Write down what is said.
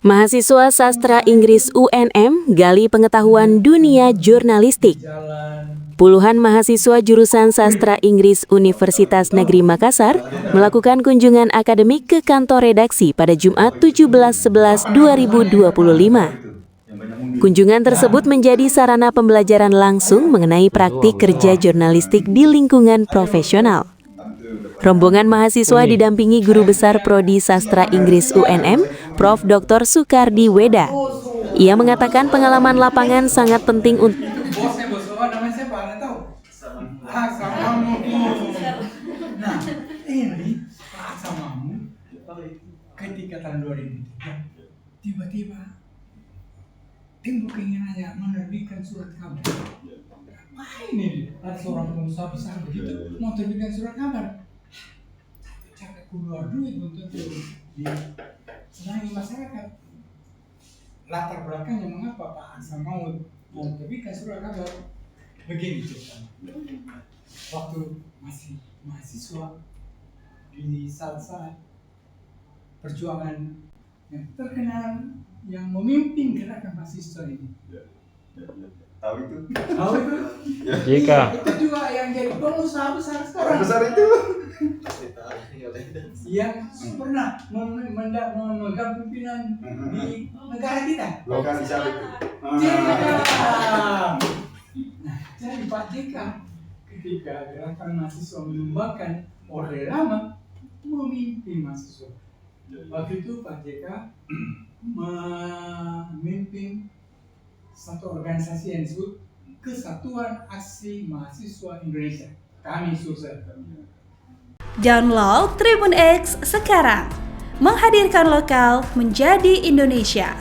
Mahasiswa Sastra Inggris UNM gali pengetahuan dunia jurnalistik. Puluhan mahasiswa jurusan Sastra Inggris Universitas Negeri Makassar melakukan kunjungan akademik ke kantor redaksi pada Jumat 17/11/2025. Kunjungan tersebut menjadi sarana pembelajaran langsung mengenai praktik kerja jurnalistik di lingkungan profesional. Rombongan mahasiswa didampingi Guru Besar Prodi Sastra Inggris UNM, Prof. Dr. Sukardi Weda. Ia mengatakan pengalaman lapangan sangat penting untuk ketika tahun 2003 tiba-tiba timbul keinginannya menerbitkan surat kabar. Apa ini? Ada seorang pengusaha besar begitu mau terbitkan surat kabar. Capek keluar duit untuk disenangi masyarakat. Latar belakangnya mengapa Pak Ansar mau terbitkan surat kabar? Begini ceritanya. Waktu masih mahasiswa di saat perjuangan yang terkenal yang memimpin gerakan mahasiswa ini. Tahu itu? Jika Itu juga yang jadi pengusaha besar sekarang. Besar itu. Yang pernah memegang pimpinan di negara kita. Lokalisasi itu. Nah, jadi Pak JK ketika gerakan mahasiswa menyumbangkan Orde Lama memimpin mahasiswa. Waktu itu Pak JK memimpin satu organisasi yang disebut Kesatuan Aksi Mahasiswa Indonesia. Kami sukses. Download Tribun X sekarang, menghadirkan lokal menjadi Indonesia.